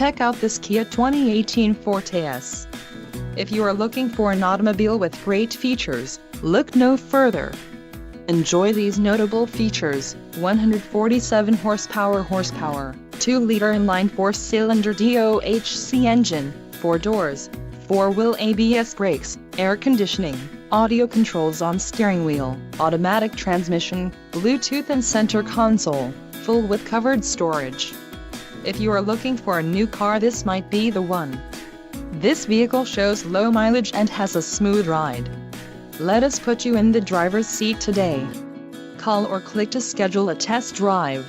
Check out this Kia 2018 Forte S. If you are looking for an automobile with great features, look no further. Enjoy these notable features: 147 horsepower, 2-liter inline 4-cylinder DOHC engine, 4 doors, 4-wheel ABS brakes, air conditioning, audio controls on steering wheel, automatic transmission, Bluetooth and center console, full with covered storage. If you are looking for a new car, this might be the one. This vehicle shows low mileage and has a smooth ride. Let us put you in the driver's seat today. Call or click to schedule a test drive.